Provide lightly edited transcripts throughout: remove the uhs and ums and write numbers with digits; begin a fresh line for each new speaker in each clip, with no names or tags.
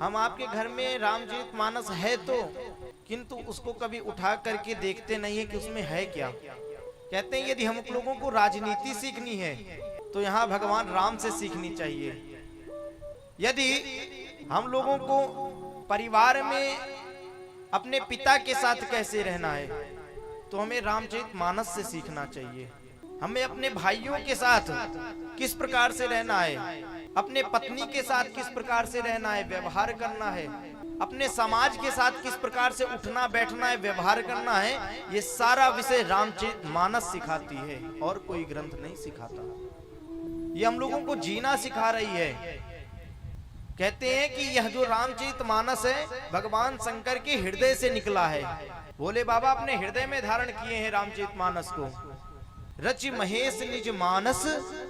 हम आपके घर में रामचरितमानस है तो, किंतु उसको कभी उठा करके देखते नहीं है कि उसमें है क्या। कहते हैं यदि हम लोगों को राजनीति सीखनी है तो यहाँ भगवान राम से सीखनी चाहिए। यदि हम लोगों को परिवार में अपने पिता के साथ कैसे रहना है तो हमें रामचरितमानस से सीखना चाहिए। हमें अपने भाइयों के साथ किस प्रकार से रहना है, अपने पत्नी के साथ किस प्रकार से रहना है, व्यवहार करना है, अपने समाज के साथ किस प्रकार से उठना बैठना है, व्यवहार करना है, ये सारा विषय रामचरितमानस सिखाती है और कोई ग्रंथ नहीं सिखाता। ये हम लोगों को जीना सिखा रही है। कहते हैं कि यह जो रामचरितमानस है भगवान शंकर के हृदय से निकला है। भोले बाबा अपने हृदय में धारण किए हैं रामचरितमानस को। रचि महेश निज मानस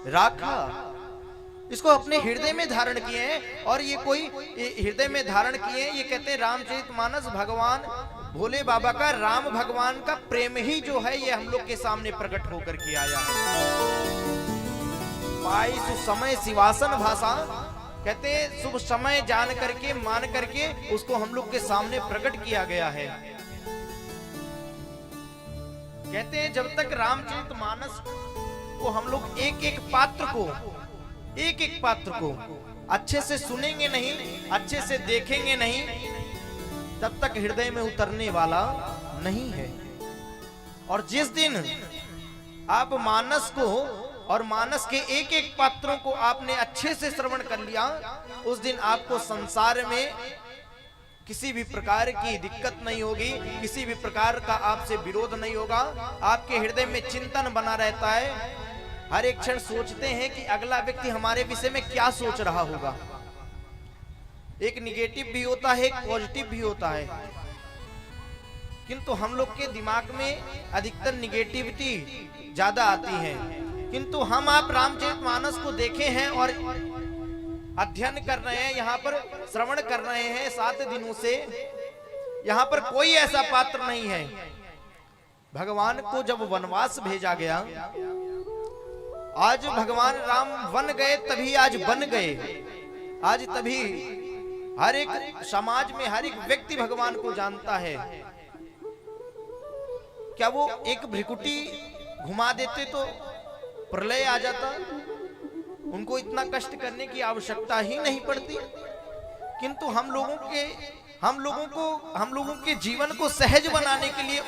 राखा, इसको अपने हृदय में धारण किए हैं। और ये कोई हृदय में धारण किए हैं, ये कहते हैं रामचरितमानस भगवान भोले बाबा का, राम भगवान का प्रेम ही जो है ये हम लोग के सामने प्रकट होकर के आया है। पाई सुसमय शिवासन भाषा, कहते हैं शुभ समय जान करके मान करके उसको हम लोग के सामने प्रकट किया गया है। कहते हैं जब तक रामचरितमानस को हम लोग एक एक पात्र को अच्छे से सुनेंगे नहीं, अच्छे से देखेंगे नहीं, तब तक हृदय में उतरने वाला नहीं है। और जिस दिन आप मानस को और मानस के एक एक पात्रों को आपने अच्छे से श्रवण कर लिया, उस दिन आपको संसार में किसी भी प्रकार की दिक्कत नहीं होगी, किसी भी प्रकार का आपसे विरोध नहीं होगा। आपके हृदय में चिंतन बना रहता है। हर एक क्षण सोचते हैं कि अगला व्यक्ति हमारे विषय में क्या सोच रहा होगा। एक निगेटिव भी होता है, एक पॉजिटिव भी होता है, किंतु हम लोग के दिमाग में अधिकतर निगेटिविटी ज्यादा आती है। किंतु हम आप रामचरितमानस को देखे हैं और अध्ययन कर रहे हैं, यहाँ पर श्रवण कर रहे हैं 7 दिनों से। यहाँ पर कोई ऐसा पात्र नहीं है। भगवान को जब वनवास भेजा गया, आज भगवान राम वन गए तभी आज बन गए। आज तभी हर एक समाज में हर एक व्यक्ति भगवान को जानता है। क्या वो एक भ्रिकुटी घुमा देते तो प्रलय आ जाता? उनको इतना कष्ट करने की आवश्यकता ही नहीं पड़ती। किंतु हम लोगों के जीवन को सहज बनाने के लिए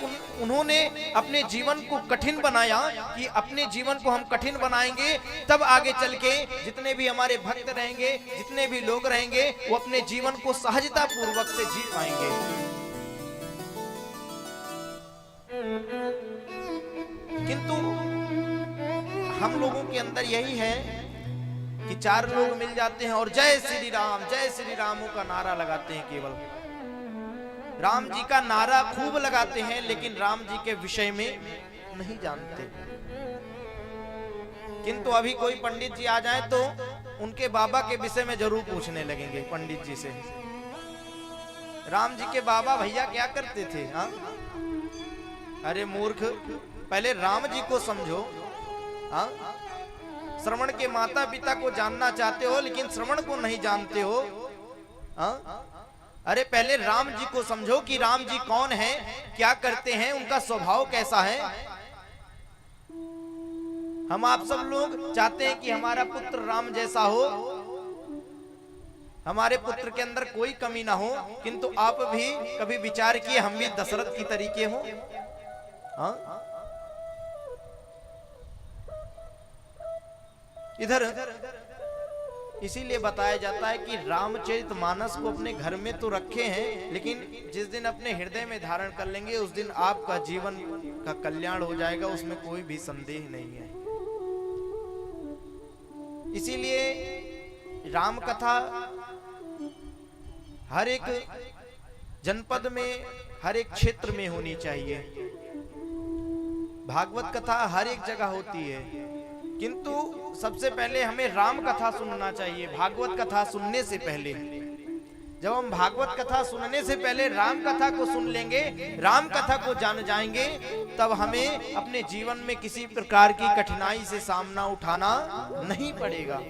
उन्होंने अपने जीवन को कठिन बनाया कि अपने जीवन को हम कठिन बनाएंगे तब आगे चल के जितने भी हमारे भक्त रहेंगे, जितने भी लोग रहेंगे, वो अपने जीवन को सहजता पूर्वक से जी पाएंगे। किंतु हम लोगों के अंदर यही है कि 4 लोग मिल जाते हैं और जय श्री राम का नारा लगाते हैं। केवल राम जी का नारा खूब लगाते हैं, लेकिन राम जी के विषय में नहीं जानते। किंतु अभी कोई पंडित जी आ जाए तो उनके बाबा के विषय में जरूर पूछने लगेंगे पंडित जी से। राम जी के बाबा भैया क्या करते थे? हाँ, अरे मूर्ख, पहले राम जी को समझो। हाँ, श्रवण के माता पिता को जानना चाहते हो लेकिन श्रवण को नहीं जानते हो। हाँ? अरे पहले राम जी को समझो कि राम जी कौन है, क्या करते हैं, उनका स्वभाव कैसा है। हम आप सब लोग चाहते हैं कि हमारा पुत्र राम जैसा हो, हमारे पुत्र के अंदर कोई कमी ना हो। किंतु आप भी कभी विचार किए हम भी दशरथ की तरीके हो? हाँ? इधर इसीलिए बताया जाता है कि रामचरितमानस को अपने घर में तो रखे हैं, लेकिन जिस दिन अपने हृदय में धारण कर लेंगे उस दिन आपका जीवन का कल्याण हो जाएगा, उसमें कोई भी संदेह नहीं है। इसीलिए राम कथा हर एक जनपद में, हर एक क्षेत्र में होनी चाहिए। भागवत कथा हर एक जगह होती है, किंतु सबसे पहले हमें राम कथा सुनना चाहिए। भागवत कथा सुनने से पहले, जब हम भागवत कथा सुनने से पहले राम कथा को सुन लेंगे, राम कथा को जान जाएंगे, तब हमें अपने जीवन में किसी प्रकार की कठिनाई से सामना उठाना नहीं पड़ेगा।